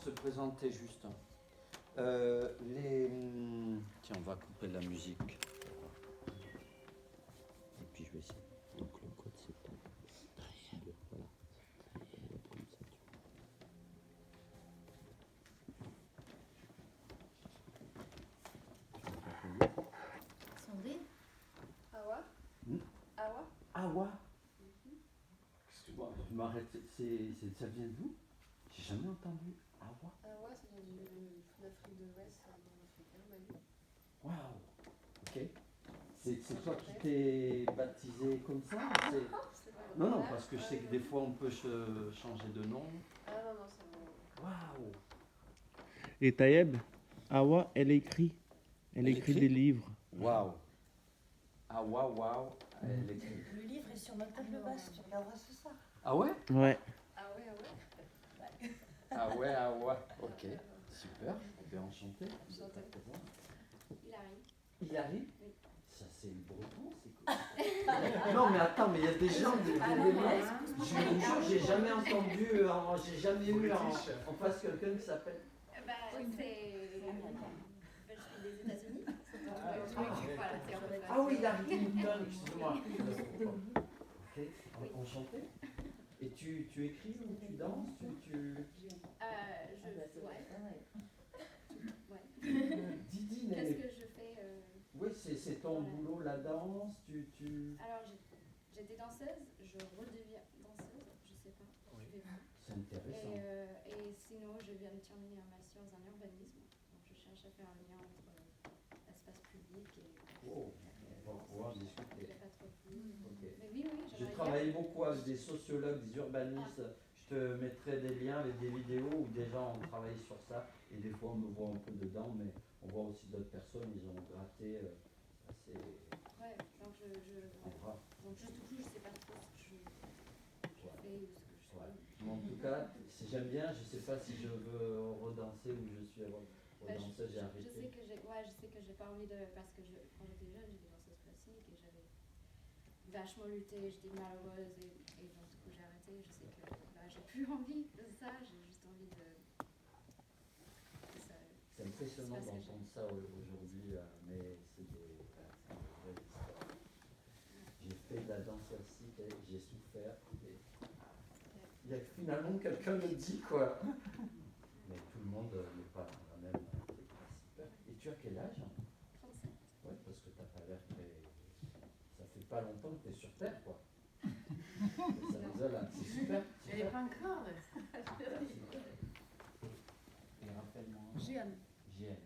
se présenter juste. Tiens, on va couper la musique. Et puis je vais essayer. Donc le code c'est pas. Voilà. Comme ça, Sandrine Awa Awa Awa. Excuse-moi, je m'arrête. Ça vient d'où? J'ai jamais entendu Awa. Awa, ça vient d'Afrique de l'Ouest, dans l'Africain, Mali. Waouh. Ok. C'est toi qui t'es baptisé comme ça? Non, non, parce que je sais que des fois on peut changer de nom. Ah non, non, c'est bon. Waouh. Et Taïeb, Awa, elle écrit des livres. Waouh. Awa, waouh. Elle écrit. Le livre est sur ma table basse, tu regarderas ce soir. Ah ouais? Ouais. Ah ouais, ah ouais. Ah ouais, ah ouais. Ok. Super. Bien enchanté. Enchanté. Hilary. Hilary? Ça c'est le breton, c'est quoi? Non mais attends, mais il y a des gens, je vous jure, j'ai jamais entendu, j'ai jamais eu en face quelqu'un qui s'appelle. Bah, c'est. Je suis des États-Unis. Voilà, c'est en fait. Ah oui, Hilary Clinton, excuse-moi. Ok, enchanté. Et tu écris ou tu danses? Ouais. Didi, Qu'est-ce que je fais oui, c'est ton boulot, la danse, Alors, j'étais danseuse, je redeviens danseuse, je sais pas, je vais voir. C'est intéressant. Et sinon, je viens de terminer un master en urbanisme, donc je cherche à faire un lien entre l'espace public et... Oh, on va pouvoir discuter. Il n'y a pas trop plus. Okay. Mais oui, J'ai travaillé beaucoup avec des sociologues, des urbanistes. Je te mettrai des liens avec des vidéos où des gens ont travaillé sur ça. Et des fois, on me voit un peu dedans, mais on voit aussi d'autres personnes, ils ont gratté assez. Ouais, donc donc juste du coup, je sais pas trop ce que je fais ou ce que je suis. Mais en tout cas, si j'aime bien, je sais pas si je veux redancer ou je suis redanseuse, j'ai arrêté. Je sais que j'ai pas envie de. Parce que quand j'étais jeune, j'étais danseuse classique et j'avais vachement lutté, j'étais malheureuse et donc du coup j'ai arrêté. Je sais que là, j'ai plus envie de ça, j'ai juste envie de ça. C'est impressionnant d'entendre ça aujourd'hui, mais c'est des vraies histoires. J'ai fait de la danse classique, j'ai souffert. Il y a finalement quelqu'un me dit quoi. Mais tout le monde n'est pas dans la même principe. Et tu as quel âge? 37. Oui, parce que tu n'as pas l'air très. Ça fait pas longtemps que tu es sur Terre, quoi. Ça nous a là. C'est super. Elle n'est pas encore. Et rappelle-moi. Jeanne. Jeanne.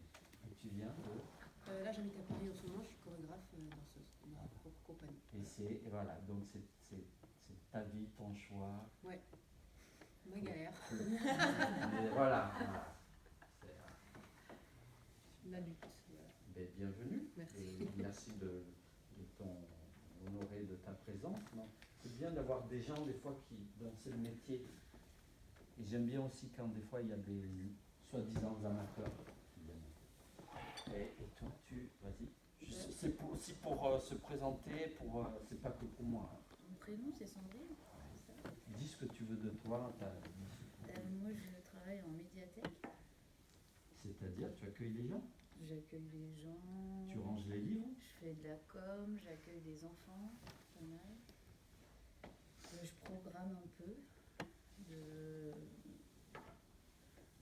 Et tu viens de. Là, j'habite à Paris en ce moment, je suis chorégraphe danseuse de ma propre compagnie. Et voilà, donc c'est ta vie, ton choix. Ouais. Ma galère. Mais voilà. C'est Ma lutte. ben, bienvenue. Merci. Et merci de ton honoré de ta présence. C'est bien d'avoir des gens des fois dont c'est le métier. Et j'aime bien aussi quand des fois il y a des soi-disant amateurs. Et toi, vas-y. C'est aussi pour se présenter, c'est pas que pour moi. Mon prénom c'est Sandrine. Dis ce que tu veux de toi. Moi je travaille en médiathèque. C'est-à-dire, tu accueilles les gens? J'accueille les gens. Tu ranges les livres? Je fais de la com, j'accueille des enfants, pas mal. Je programme un peu.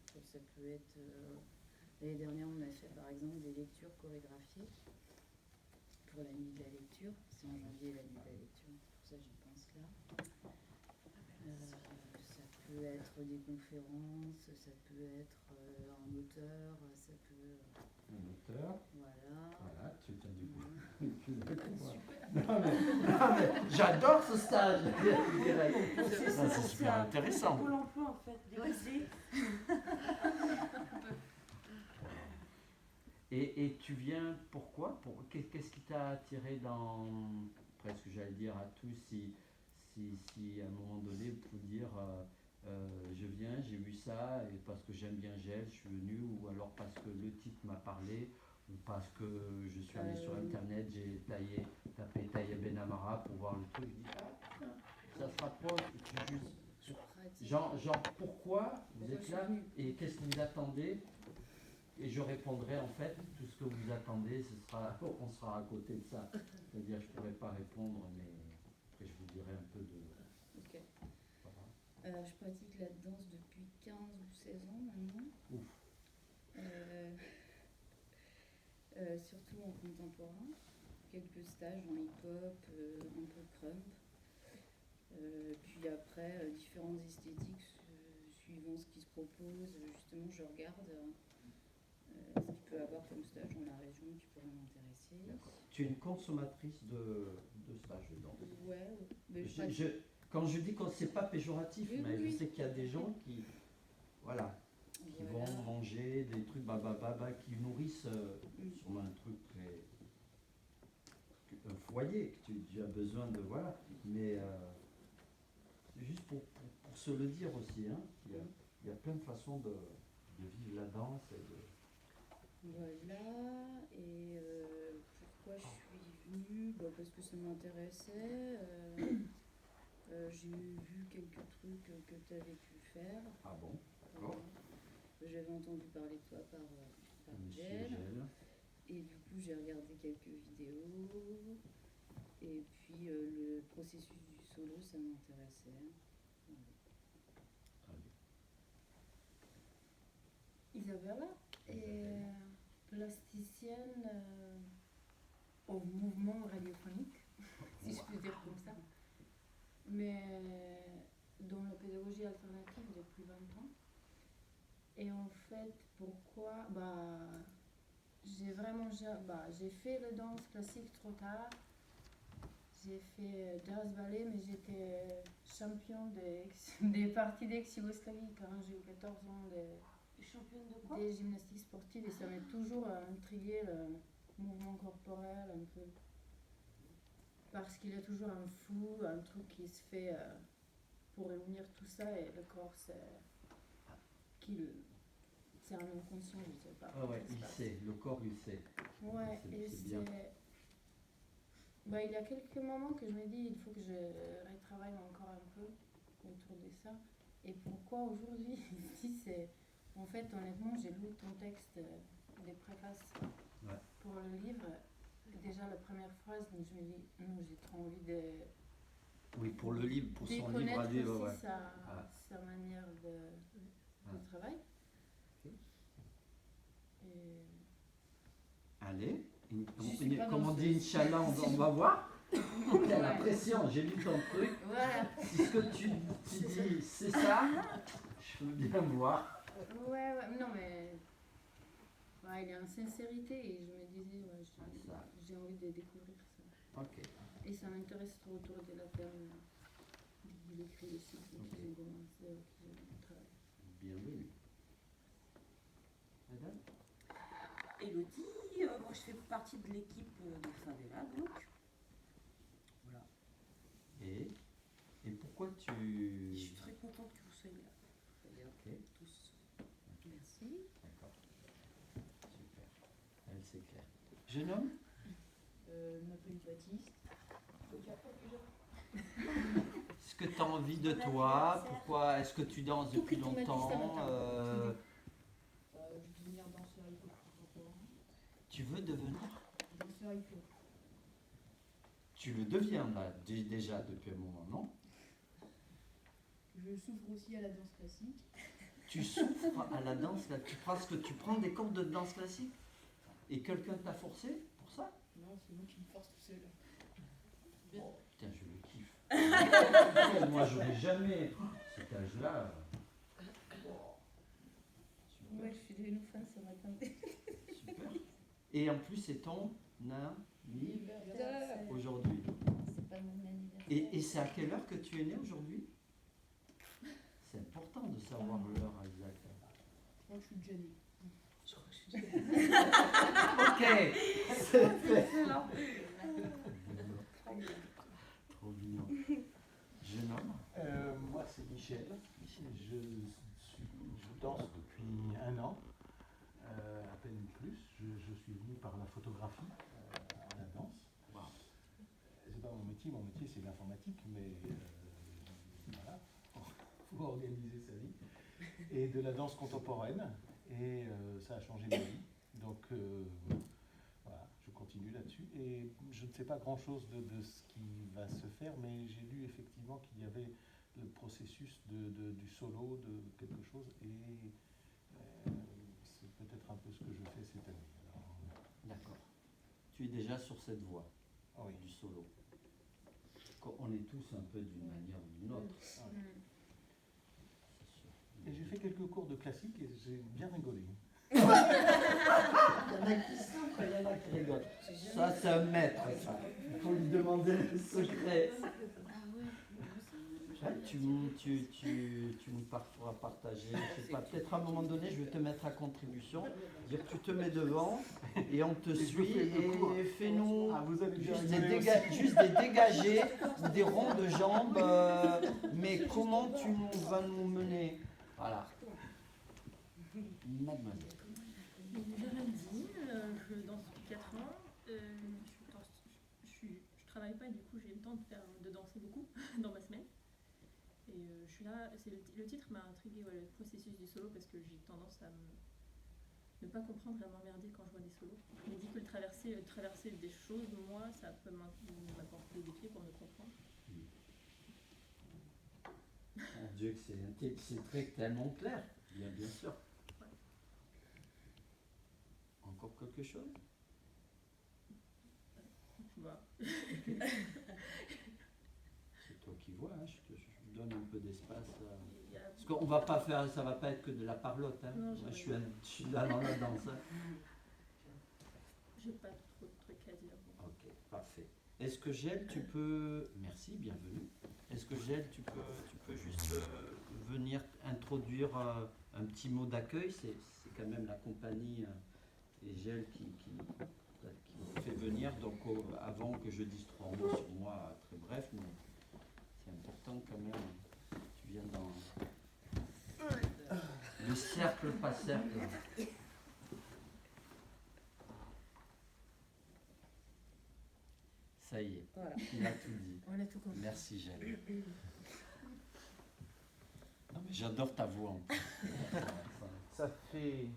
Ça peut être. L'année dernière, on a fait par exemple des lectures chorégraphiées pour la nuit de la lecture. C'est en janvier la nuit de la lecture, c'est pour ça que j'y pense là. Ça peut être des conférences, ça peut être un auteur, ça peut. Un auteur. Voilà. Voilà, tu as du coup. Non mais, j'adore ce stage. C'est super intéressant. Pour l'emploi en fait. Et tu viens pourquoi? Qu'est-ce qui t'a attiré dans, presque j'allais dire à tous, si à un moment donné vous pouvez dire je viens, j'ai vu ça, et parce que j'aime bien Gel, je suis venu, ou alors parce que le titre m'a parlé, ou parce que je suis allé sur internet, j'ai tapé Taïeb Ben Amara pour voir le truc, je dis ça se rapproche, et tu juste. Je pratique Genre, pourquoi vous Pourquoi êtes je suis là venue. et qu'est-ce que vous attendez? Et je répondrai en fait, tout ce que vous attendez, on sera à côté de ça. C'est-à-dire, je ne pourrai pas répondre, mais après, je vous dirai un peu de. Ok. Voilà. Je pratique la danse depuis 15 ou 16 ans maintenant. Ouf. Surtout en contemporain. Quelques stages en hip-hop, un peu crump. Puis après, différentes esthétiques suivant ce qui se propose. Justement, je regarde ce qu'il peut y avoir comme stage dans la région qui pourrait m'intéresser. D'accord. Tu es une consommatrice de stages de danse. Ouais, mais Quand je dis que c'est pas péjoratif, Oui, mais oui, je sais qu'il y a des gens qui, voilà, qui voilà. vont manger des trucs qui nourrissent sûrement un truc très un foyer que tu as besoin de, voilà, mais c'est juste pour se le dire aussi, hein. Il y a plein de façons de vivre la danse et de. Voilà, et pourquoi je suis venue? Parce que ça m'intéressait. J'ai vu quelques trucs que tu avais pu faire. Ah bon, d'accord. J'avais entendu parler de toi par Monsieur Gel. Gel. Et du coup, j'ai regardé quelques vidéos. Et puis, le processus du solo, ça m'intéressait. Voilà. Très bien. Isabella est plasticienne au mouvement radiophonique, si je peux dire comme ça, mais dans la pédagogie alternative depuis 20 ans. Et en fait, pourquoi j'ai fait la danse classique trop tard. J'ai fait jazz ballet, mais j'étais champion des parties d'ex-Yougoslavie quand j'ai eu 14 ans. Championne de quoi? Des gymnastiques sportives, et ça m'a toujours intrigué le mouvement corporel un peu. Parce qu'il y a toujours un flou, un truc qui se fait pour réunir tout ça, et le corps, c'est un inconscient, je sais pas. Ah ouais, il sait, le corps il sait. Ouais, C'est- et c'est bien. il y a quelques moments que je me dis, il faut que je retravaille encore un peu autour de ça. Et pourquoi aujourd'hui ici, c'est. En fait, honnêtement, j'ai lu ton texte des préfaces pour le livre. Déjà, la première phrase, je me dis, non, j'ai trop envie de. Oui, pour le livre, pour son livre connaître à lui, aussi ouais. sa manière de travail. Ok. Et Allez, Je suis pas comme on danseuse. dit, Inch'Allah, on va voir. Il y a la pression, j'ai lu ton truc. voilà. Si ce que tu dis, c'est ça, je veux bien voir. Ouais, non, mais. Ouais, il y a une sincérité, et je me disais, j'ai envie de découvrir ça. Ok. Et ça m'intéresse trop autour de la ferme. Il écrit les cycles Ok. qu'ils ont commencé, qu'ils ont travaillé. Bienvenue. Madame? Elodie, moi je fais partie de l'équipe de Favela, donc. Voilà. Et pourquoi tu. Je suis très contente que vous soyez là. Ok, Tous. Merci. d'accord. Super. Elle, c'est clair. Jeune homme? Je m'appelle Baptiste. Est-ce que tu as envie de toi? Pourquoi? Est-ce que tu danses Tout depuis que tu m'as dit ce longtemps? matin. Je veux devenir danseur hip-hop contemporain. Tu veux devenir? Danseur hip-hop. Tu le deviens là, déjà depuis un moment, non? Je souffre aussi à la danse classique. Tu souffres à la danse là, tu prends des cours de danse classique et quelqu'un t'a forcé pour ça? Non, c'est moi qui me force tout seul. Oh, putain, je le kiffe. Moi, j'aurais jamais cet âge-là. Super. Ouais, je suis devenue fan ce matin. Super. Et en plus, c'est ton Anniversaire. aujourd'hui. C'est pas mon anniversaire. Et c'est à quelle heure que tu es né aujourd'hui? C'est important de savoir l'heure exacte. Je crois que je suis déjà née. Ok, c'est fait. Trop mignon. Jeune homme? Moi, c'est Michel. Je danse depuis 1 an, à peine plus. Je suis venu par la photographie à la danse. Wow. C'est pas mon métier c'est l'informatique, mais voilà, faut pouvoir organiser sa vie, et de la danse contemporaine, et ça a changé ma vie. Donc voilà, je continue là-dessus, et je ne sais pas grand-chose de ce qui va se faire, mais j'ai lu effectivement qu'il y avait le processus du solo, de quelque chose, et c'est peut-être un peu ce que je fais cette année. Alors, D'accord. Tu es déjà sur cette voie oui. du solo. On est tous un peu d'une manière ou d'une autre. C'est sûr. Et j'ai fait quelques cours de classique et j'ai bien rigolé. Il y en a qui souffrent, il y en a qui rigolent. Ça, c'est un maître, ça. Il faut lui demander le secret. Tu me feras partager, je sais pas, peut-être à un moment donné, je vais te mettre à contribution, dire tu te mets devant et on te suit et fais-nous vous allez bien juste rigoler aussi. juste des dégagés ou des ronds de jambes, mais comment tu vas nous mener? Voilà. Mademoiselle. Je danse depuis 4 ans. Je travaille pas et du coup j'ai le temps de danser beaucoup dans ma semaine. Et je suis là, le titre m'a intriguée, le processus du solo, parce que j'ai tendance à ne pas comprendre et à m'emmerder quand je vois des solos. Je me dis que traverser des choses, moi, ça peut m'apporter des pieds pour me comprendre. Mon Dieu, que c'est tellement clair. Bien sûr. Ouais. Encore quelque chose? Je vois. C'est toi qui vois, hein, je donne un peu d'espace. Parce qu'on va pas faire, ça va pas être que de la parlotte. Hein. Non, moi, je suis là dans la danse. Hein. J'ai pas trop de trucs à dire. Ok, parfait. Est-ce que Gel, tu peux... Merci, bienvenue. Est-ce que Gel, tu peux juste venir introduire un petit mot d'accueil? C'est quand même la compagnie et Gel qui me fait venir. Donc avant que je dise 3 mots sur moi, très bref, mais c'est important quand même. Tu viens dans le cercle, pas cercle. Ça y est, Voilà. il a tout dit. On a tout compris. Merci Gel. Non mais j'adore ta voix. En plus. Ça fait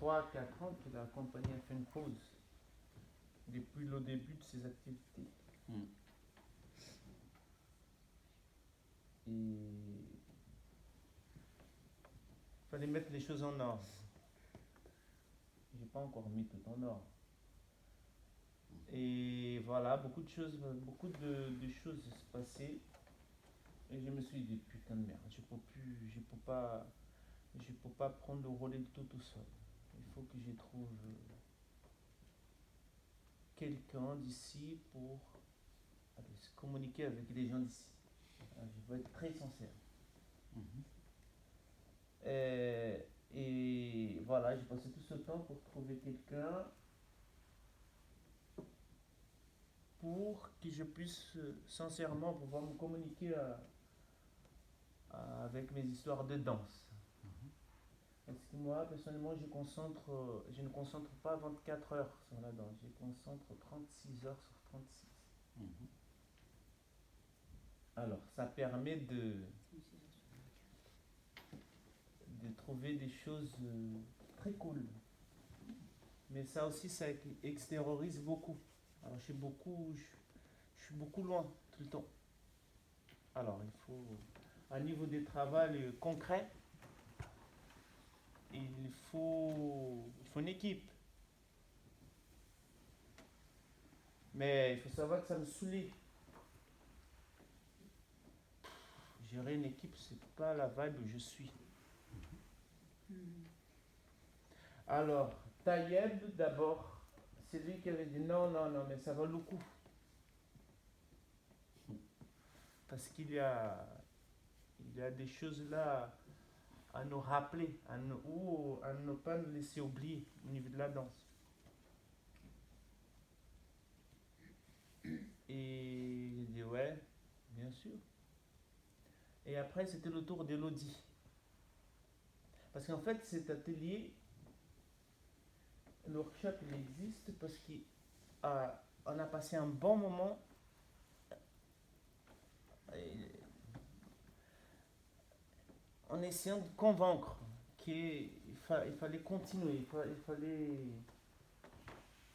3-4 ans que la compagnie a fait une pause depuis le début de ses activités. Mm. Et il fallait mettre les choses en ordre. J'ai pas encore mis tout en ordre. Et voilà, beaucoup de choses se passaient. Et je me suis dit, putain de merde, je peux pas prendre le relais de tout seul. Il faut que je trouve quelqu'un d'ici pour se communiquer avec les gens d'ici. Je vais être très sincère. Mhm. Et voilà, j'ai passé tout ce temps pour trouver quelqu'un pour que je puisse sincèrement pouvoir me communiquer avec mes histoires de danse. Parce que moi, personnellement, je ne concentre pas 24 heures sur la danse, je concentre 36 heures sur 36. Mhm. Alors, ça permet de trouver des choses très cool. Mais ça aussi, ça extériorise beaucoup. Alors, je suis beaucoup loin tout le temps. Alors, il faut, à niveau des travail concret, il faut une équipe. Mais il faut savoir que ça me saoule. Gérer une équipe, c'est pas la vibe où je suis. Alors, Tayeb, d'abord, c'est lui qui avait dit non, mais ça vaut le coup. Parce qu'il y a des choses là à nous rappeler, ou à ne pas nous laisser oublier au niveau de la danse. Et j'ai dit ouais, bien sûr. Et après, c'était le tour d'Elodie. Parce qu'en fait, cet atelier, le workshop, il existe parce qu'on a passé un bon moment. en essayant de convaincre qu'il fallait continuer,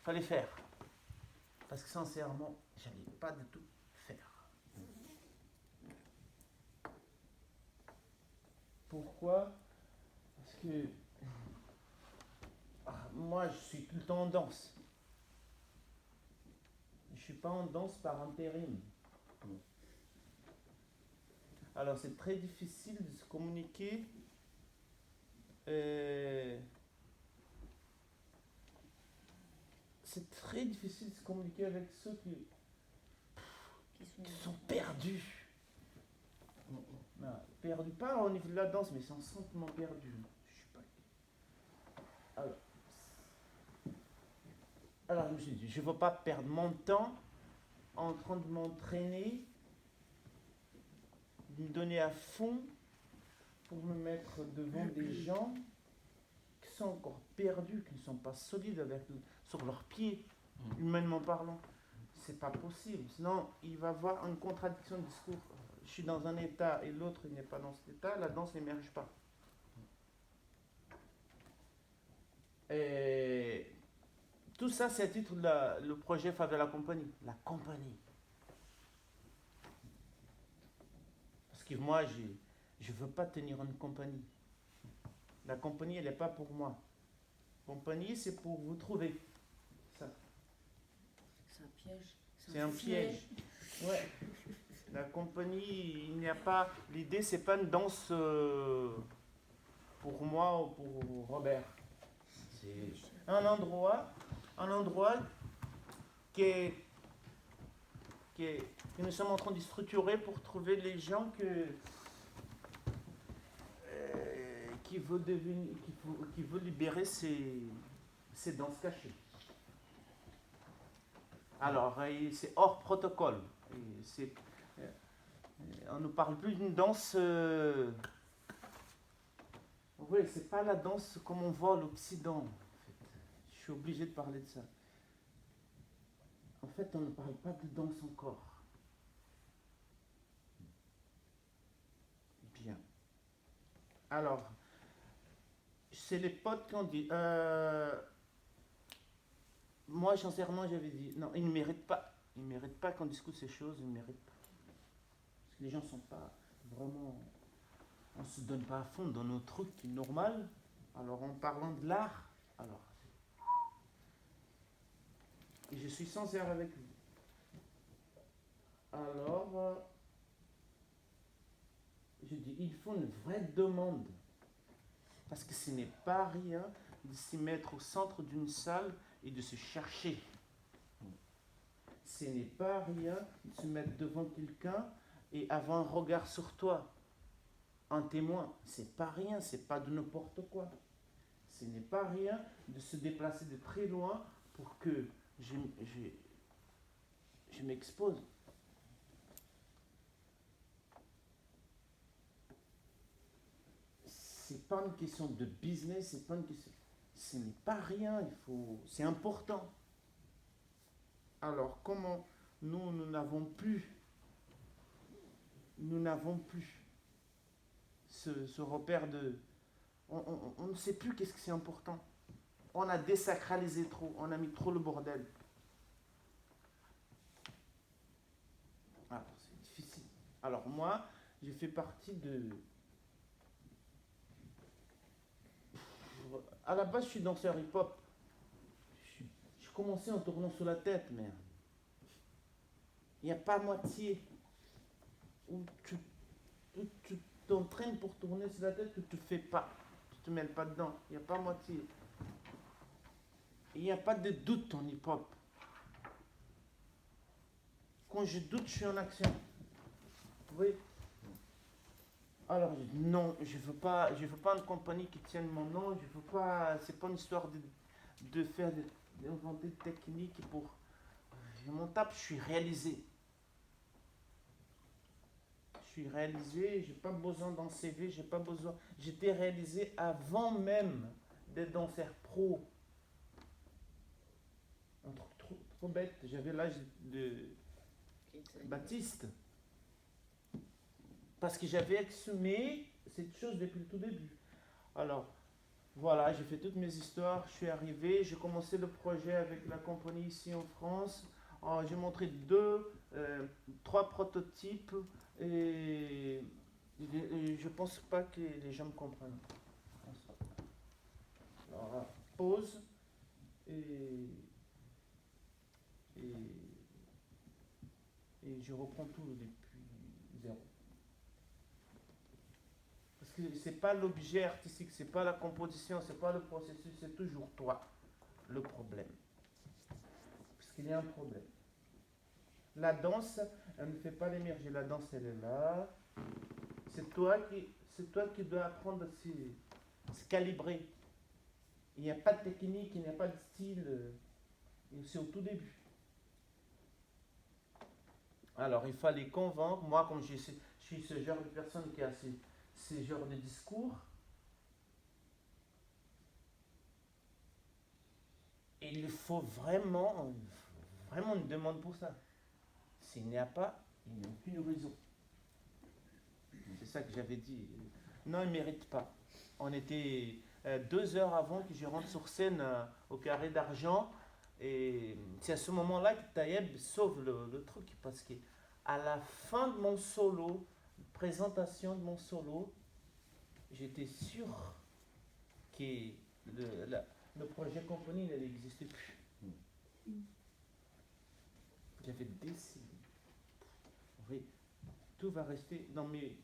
fallait faire. Parce que sincèrement, j'allais pas du tout faire. Pourquoi? Parce que moi, je suis tout le temps en danse. Je suis pas en danse par intérim. Alors, c'est très difficile de se communiquer. C'est très difficile de se communiquer avec ceux qui sont perdus. Non, perdus, pas au niveau de la danse, mais ils sont simplement perdus. Je suis pas. Alors, je me suis dit, je ne veux pas perdre mon temps en train de m'entraîner, de me donner à fond pour me mettre devant des gens qui sont encore perdus, qui ne sont pas solides sur leurs pieds, humainement parlant. C'est pas possible. Sinon, il va y avoir une contradiction de discours. Je suis dans un état et l'autre il n'est pas dans cet état, la danse n'émerge pas. Et tout ça, c'est à titre de le projet Favela Company. La compagnie. Parce que moi, je ne veux pas tenir une compagnie. La compagnie, elle n'est pas pour moi. La compagnie, c'est pour vous trouver. Ça. C'est un piège. C'est un piège. Ouais. La compagnie, il n'y a pas. L'idée, c'est pas une danse pour moi ou pour Robert. C'est un endroit que nous sommes en train de structurer pour trouver les gens qui veulent libérer ces danses cachées. Alors, c'est hors protocole. On ne parle plus d'une danse. Oui, c'est pas la danse comme on voit à l'Occident. En fait. Je suis obligé de parler de ça. En fait, on ne parle pas de danse encore. Bien. Alors, c'est les potes qui ont dit. Moi, sincèrement, j'avais dit non, ils ne méritent pas. Ils ne méritent pas qu'on discute ces choses. Ils ne méritent pas. Parce que les gens ne sont pas vraiment. On ne se donne pas à fond dans nos trucs normal. Alors, en parlant de l'art, alors. Et je suis sincère avec vous. Alors, je dis, il faut une vraie demande. Parce que ce n'est pas rien de s'y mettre au centre d'une salle et de se chercher. Ce n'est pas rien de se mettre devant quelqu'un et avoir un regard sur toi. Un témoin, c'est pas rien, c'est pas de n'importe quoi. Ce n'est pas rien de se déplacer de très loin pour que je m'expose. C'est pas une question de business, c'est pas une question. Ce n'est pas rien, c'est important. Alors, comment nous n'avons plus ce repère de. On ne sait plus qu'est-ce que c'est important. On a désacralisé trop, on a mis trop le bordel. Alors, c'est difficile. Alors, moi, je fais partie de. À la base, je suis danseur hip-hop. Je commençais en tournant sur la tête, merde. Il n'y a pas moitié où tu t'entraînes pour tourner sur la tête que tu ne fais pas. Tu ne te mêles pas dedans. Il n'y a pas moitié. Il n'y a pas de doute en hip-hop. Quand je doute, je suis en action. Oui. Alors, non, je veux pas une compagnie qui tienne mon nom. Je veux pas. C'est pas une histoire d'inventer des techniques pour. Je m'en tape. Je suis réalisé. J'ai pas besoin d'un CV, j'ai pas besoin. J'étais réalisé avant même d'être danseur pro. Un truc trop bête. J'avais l'âge de Baptiste. Parce que j'avais assumé cette chose depuis le tout début. Alors, voilà, j'ai fait toutes mes histoires, je suis arrivé, j'ai commencé le projet avec la compagnie ici en France. J'ai montré 3 prototypes et je pense pas que les gens me comprennent. Alors, là, pause et, et, et je reprends tout depuis zéro. Parce que c'est pas l'objet artistique, c'est pas la composition, c'est pas le processus, c'est toujours toi le problème. Parce qu'il y a un problème. La danse, elle ne fait pas l'émerger. La danse, elle est là. C'est toi qui dois apprendre à se calibrer. Il n'y a pas de technique, il n'y a pas de style. C'est au tout début. Alors, il fallait convaincre. Moi, comme je suis ce genre de personne qui a ces genres de discours, il faut vraiment une demande pour ça. S'il n'y a pas, il n'y a aucune raison. C'est ça que j'avais dit. Non, il ne mérite pas. On était 2 heures avant que je rentre sur scène au Carré d'Argent. Et c'est à ce moment-là que Taïeb sauve le truc. Parce qu'à la fin de mon solo, présentation de mon solo, j'étais sûr que le projet Compagnie n'existait plus. J'avais décidé. Oui, tout va rester dans mes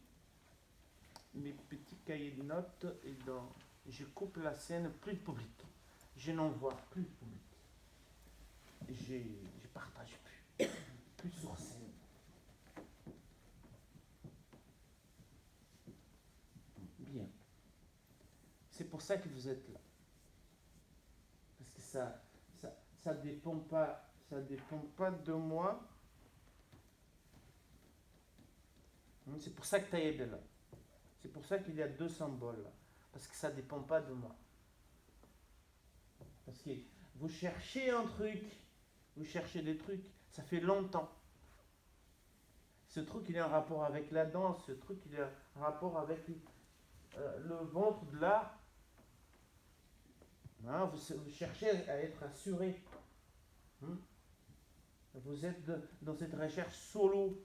petits cahiers de notes et je coupe la scène, plus de public. Je n'en vois plus de public. Je partage plus sur scène. Bien. C'est pour ça que vous êtes là. Parce que ça dépend pas de moi. C'est pour ça que Taïeb est là. C'est pour ça qu'il y a 2 symboles là. Parce que ça ne dépend pas de moi. Parce que vous cherchez un truc, vous cherchez des trucs, ça fait longtemps. Ce truc, il a un rapport avec la danse, ce truc, il a un rapport avec le ventre de l'art. Hein, vous cherchez à être assuré. Vous êtes dans cette recherche solo.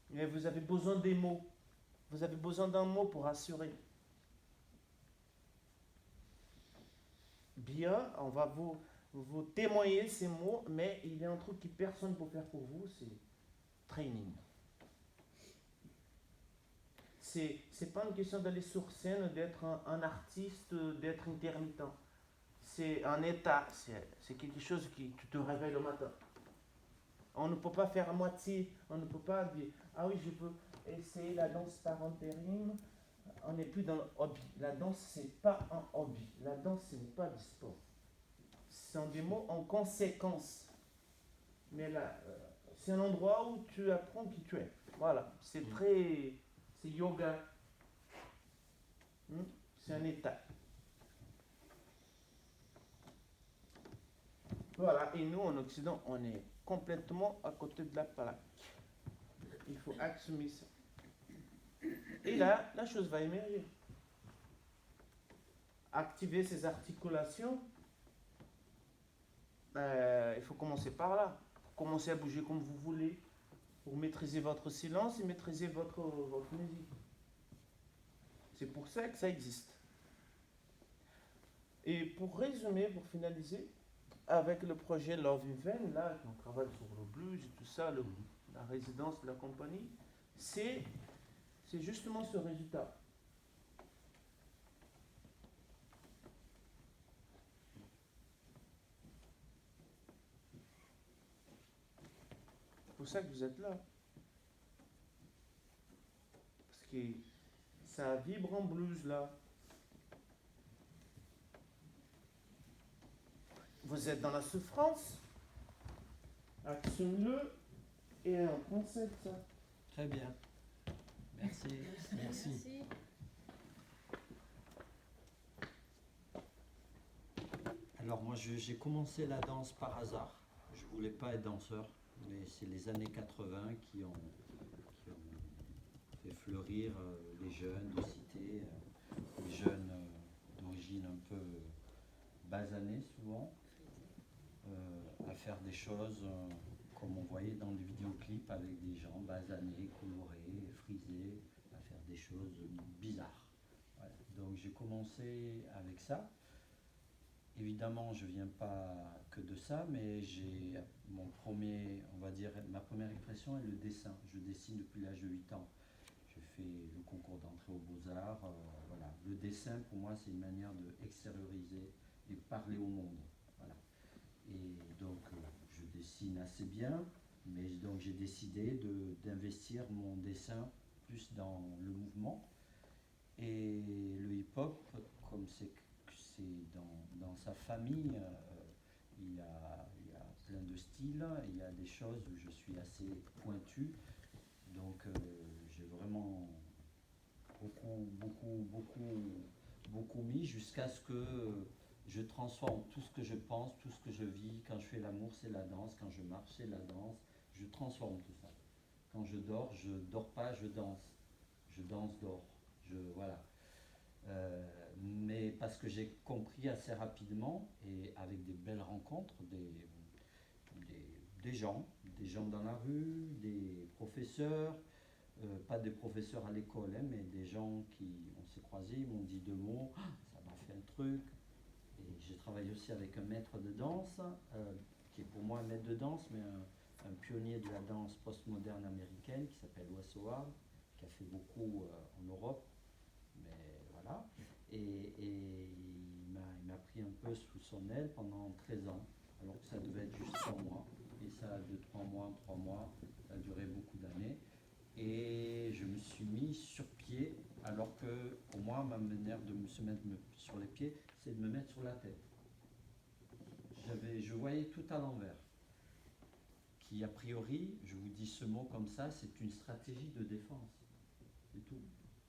Mais vous avez besoin des mots. Vous avez besoin d'un mot pour assurer. Bien, on va vous témoigner ces mots, mais il y a un truc que personne ne peut faire pour vous, c'est training. C'est pas une question d'aller sur scène, d'être un artiste, d'être intermittent. C'est un état, c'est quelque chose qui tu te réveilles le matin. On ne peut pas faire à moitié, on ne peut pas dire ah oui, je peux essayer la danse par intérim. On n'est plus dans le hobby. La danse, c'est pas un hobby. La danse, ce n'est pas du sport. Ce sont des mots en conséquence. Mais là, c'est un endroit où tu apprends qui tu es. Voilà, c'est yoga. C'est un état. Voilà, et nous en Occident, on est complètement à côté de la plaque. Il faut assumer ça. Et là, la chose va émerger. Activer ces articulations, il faut commencer par là. Commencer à bouger comme vous voulez, pour maîtriser votre silence et maîtriser votre musique. C'est pour ça que ça existe. Et pour résumer, pour finaliser, avec le projet Love Even, là, on travaille sur le blues et tout ça, la résidence de la compagnie, c'est justement ce résultat. C'est pour ça que vous êtes là. Parce que ça vibre en blues là. Vous êtes dans la souffrance. Assume-le et un concept ça. Très bien. Merci. Merci. Alors moi j'ai commencé la danse par hasard. Je voulais pas être danseur, mais c'est les années 80 qui ont fleurir les jeunes de cité, les jeunes d'origine un peu basanée souvent, à faire des choses comme on voyait dans les vidéoclips avec des gens basanés, colorés, frisés, à faire des choses bizarres. Voilà. Donc j'ai commencé avec ça. Évidemment, je viens pas que de ça, mais j'ai mon premier, on va dire, ma première expression est le dessin. Je dessine depuis l'âge de 8 ans. Je fais le concours d'entrée aux Beaux-Arts. Voilà. Le dessin, pour moi, c'est une manière de extérioriser et parler au monde. Voilà. Et donc, je dessine assez bien, mais donc j'ai décidé d'investir mon dessin plus dans le mouvement. Et le hip-hop, comme c'est dans sa famille, il y a plein de styles, il y a des choses où je suis assez pointu, donc j'ai vraiment beaucoup mis jusqu'à ce que je transforme tout ce que je pense, tout ce que je vis. Quand je fais l'amour, c'est la danse. Quand je marche, c'est la danse. Je transforme tout ça. Quand je dors pas, je danse. Je danse, dors. Voilà. Mais parce que j'ai compris assez rapidement et avec des belles rencontres, des gens dans la rue, des professeurs, pas des professeurs à l'école, hein, mais des gens on s'est croisés, ils m'ont dit 2 mots, ça m'a fait un truc. Et j'ai travaillé aussi avec un maître de danse, qui est pour moi un maître de danse, mais un pionnier de la danse postmoderne américaine, qui s'appelle Wes Howard, qui a fait beaucoup en Europe, mais voilà. Et il m'a pris un peu sous son aile pendant 13 ans, alors que ça devait être juste 3 mois. Et ça, de 3 mois, ça a duré beaucoup d'années. Et je me suis mis sur pied, alors que pour moi, ma manière de se mettre sur les pieds, c'est de me mettre sur la tête. Je voyais tout à l'envers. Qui, a priori, je vous dis ce mot comme ça, c'est une stratégie de défense. C'est tout.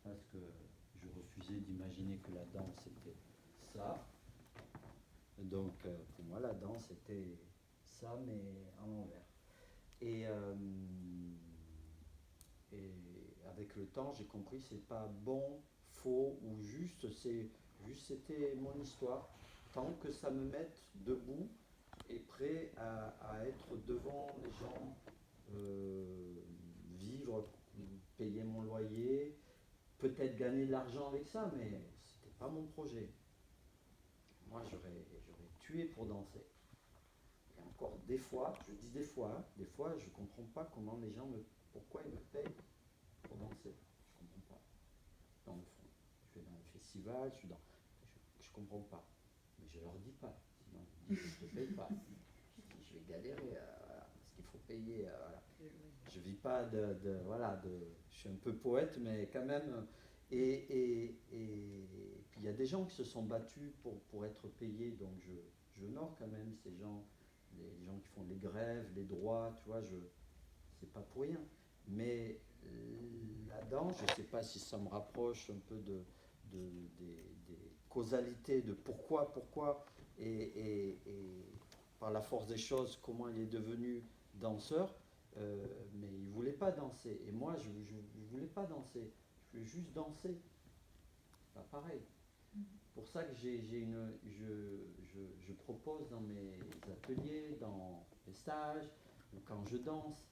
Parce que je refusais d'imaginer que la danse était ça. Donc, pour moi, la danse était ça, mais à l'envers. Et avec le temps, j'ai compris que c'est pas bon, faux ou juste, c'était mon histoire. Tant que ça me mette debout et prêt à être devant les gens, vivre, payer mon loyer, peut-être gagner de l'argent avec ça, mais c'était pas mon projet. Moi, j'aurais tué pour danser. Et encore des fois, je dis des fois je comprends pas pourquoi ils me payent pour danser. Je comprends pas. Dans le fond, je vais dans les festivals, je comprends pas. Mais je leur dis pas. Sinon, ils disent, je te paye pas. Je vais galérer, voilà, parce qu'il faut payer. Voilà. Je vis pas je suis un peu poète, mais quand même. Et puis il y a des gens qui se sont battus pour être payés, donc je honore quand même ces gens, les gens qui font les grèves, les droits, tu vois, c'est pas pour rien. Mais la danse, je ne sais pas si ça me rapproche un peu des causalités de pourquoi, et par la force des choses, comment il est devenu danseur, mais il ne voulait pas danser. Et moi, je ne voulais pas danser, je voulais juste danser. Pas pareil. Pour ça que je propose dans mes ateliers, dans les stages, ou quand je danse,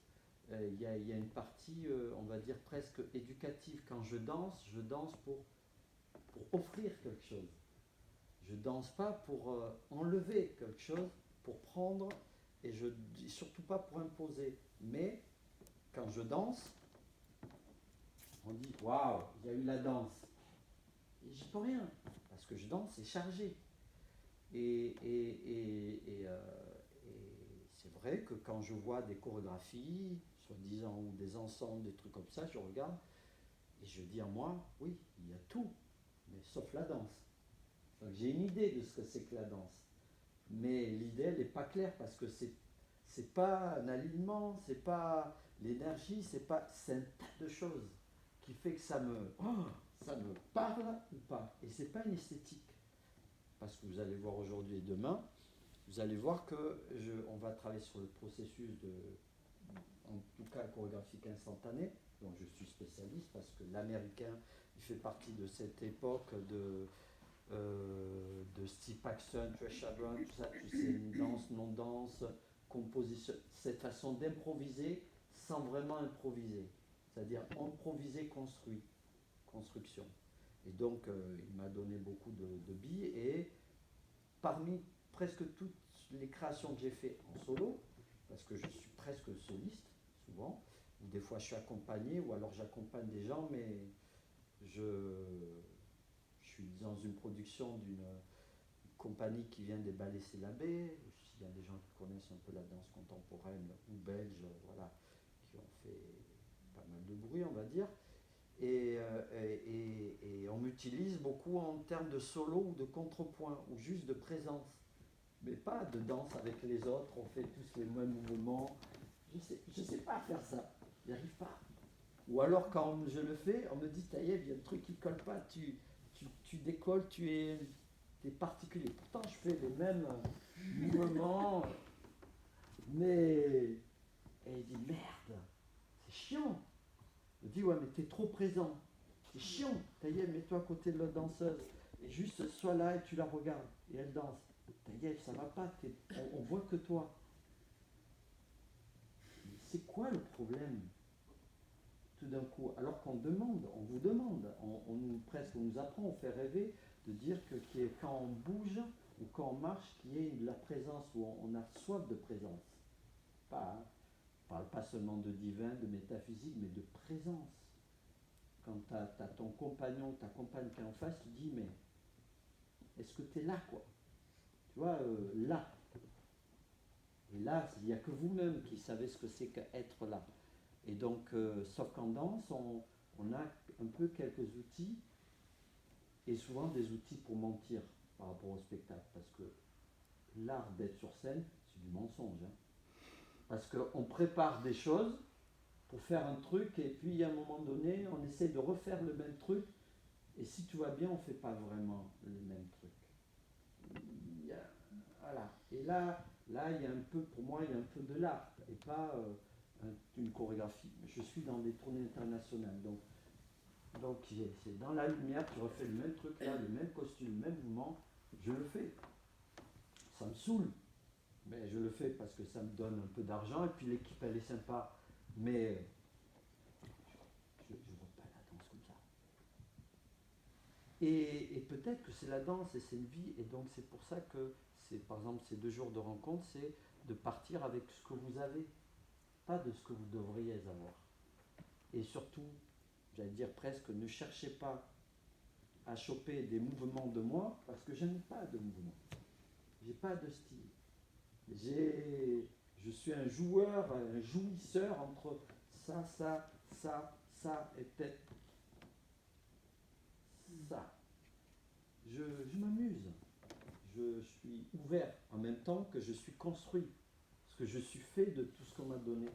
il y a une partie, on va dire, presque éducative. Quand je danse pour offrir quelque chose. Je danse pas pour enlever quelque chose, pour prendre, et surtout pas pour imposer. Mais quand je danse, on dit waouh, il y a eu la danse. Et j'y peux rien, parce que je danse, c'est chargé. Et c'est vrai que quand je vois des chorégraphies, soi-disant, ou des ensembles, des trucs comme ça, je regarde et je dis en moi, oui, il y a tout, mais sauf la danse. Donc j'ai une idée de ce que c'est que la danse. Mais l'idée, elle n'est pas claire parce que c'est pas un alignement, c'est pas l'énergie, c'est un tas de choses qui fait que ça me parle ou pas. Et c'est pas une esthétique. Parce que vous allez voir aujourd'hui et demain, vous allez voir on va travailler sur le processus en tout cas chorégraphique instantané, dont je suis spécialiste, parce que l'américain, il fait partie de cette époque de Steve Paxton, Trisha Brown, tout ça, tu sais, une danse, non-danse, composition, cette façon d'improviser sans vraiment improviser, c'est-à-dire improviser construction. Et donc, il m'a donné beaucoup de billes, et parmi presque toutes les créations que j'ai fait en solo, parce que je suis presque soliste, souvent, ou des fois je suis accompagné, ou alors j'accompagne des gens, mais je suis dans une production d'une compagnie qui vient des ballets syllabés. Il y a des gens qui connaissent un peu la danse contemporaine ou belge, voilà, qui ont fait pas mal de bruit, on va dire. Et on m'utilise beaucoup en termes de solo ou de contrepoint, ou juste de présence. Mais pas de danse avec les autres, on fait tous les mêmes mouvements. Je sais pas faire ça, j'y arrive pas. Ou alors quand je le fais, on me dit, Taïeb, il y a un truc qui colle pas, tu décolles, tu es particulier. Pourtant, je fais les mêmes mouvements, mais... Et il dit, merde, c'est chiant. Je dis, ouais, mais t'es trop présent. C'est chiant. Taïeb, mets-toi à côté de la danseuse. Et juste, sois là et tu la regardes. Et elle danse. Taïeb, ça va pas, on voit que toi. Mais c'est quoi le problème? Tout d'un coup, alors qu'on demande, on vous demande, on nous apprend, on fait rêver de dire que quand on bouge ou quand on marche, qu'il y ait de la présence, où on a soif de présence. Pas, hein, on ne parle pas seulement de divin, de métaphysique, mais de présence. Quand tu as ton compagnon, ta compagne qui est en face, tu dis, mais est-ce que tu es là, quoi? Tu vois, là. Et là, il n'y a que vous-même qui savez ce que c'est qu'être là. Et donc, sauf qu'en danse, on a un peu quelques outils, et souvent des outils pour mentir par rapport au spectacle, parce que l'art d'être sur scène, c'est du mensonge. Hein. Parce qu'on prépare des choses pour faire un truc, et puis à un moment donné, on essaie de refaire le même truc, et si tout va bien, on ne fait pas vraiment le même truc. Voilà. Et là, il y a un peu, pour moi, il y a un peu de l'art, et pas une chorégraphie. Je suis dans des tournées internationales, donc c'est dans la lumière, tu refais le même truc là, le même costume, le même mouvement, je le fais. Ça me saoule, mais je le fais parce que ça me donne un peu d'argent, et puis l'équipe elle est sympa, mais je ne vois pas la danse comme ça. Et peut-être que c'est la danse et c'est une vie, et donc c'est pour ça que, par exemple, ces 2 jours de rencontre, c'est de partir avec ce que vous avez, pas de ce que vous devriez avoir. Et surtout, j'allais dire presque, ne cherchez pas à choper des mouvements de moi, parce que je n'ai pas de mouvement. J'ai pas de style. Je suis un joueur, un jouisseur entre ça, et peut-être ça. Je m'amuse. Je suis ouvert en même temps que je suis construit. Parce que je suis fait de tout ce qu'on m'a donné.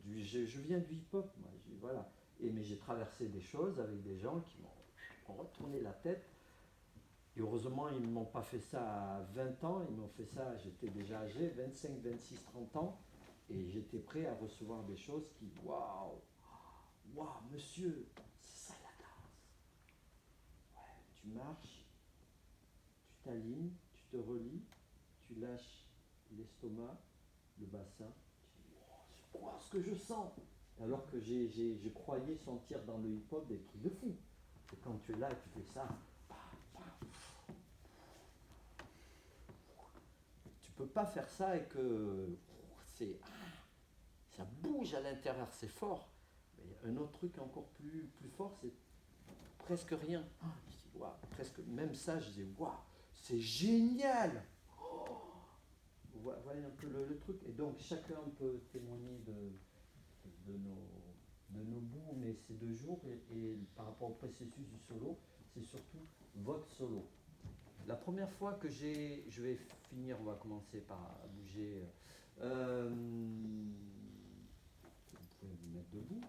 Je viens du hip-hop, moi. Voilà. Mais j'ai traversé des choses avec des gens qui m'ont retourné la tête. Et heureusement, ils ne m'ont pas fait ça à 20 ans, ils m'ont fait ça, j'étais déjà âgé, 25, 26, 30 ans, et j'étais prêt à recevoir des choses qui, waouh, monsieur, c'est ça la danse. Ouais, tu marches, tu t'alignes, tu te relis, tu lâches l'estomac, le bassin, tu dis, wow, c'est quoi ce que je sens? Alors que je croyais sentir dans le hip-hop des trucs de fou. Et quand tu es là et tu fais ça, tu peux pas faire ça et que ça bouge à l'intérieur, c'est fort. Mais un autre truc encore plus fort, c'est presque rien. Je dis, waouh, presque, même ça, je dis, waouh, c'est génial. Vous voyez un peu le truc. Et donc chacun peut témoigner de nos bouts, mais ces 2 jours, et par rapport au processus du solo, c'est surtout votre solo. La première fois que je vais finir, on va commencer par bouger. Vous pouvez vous mettre debout.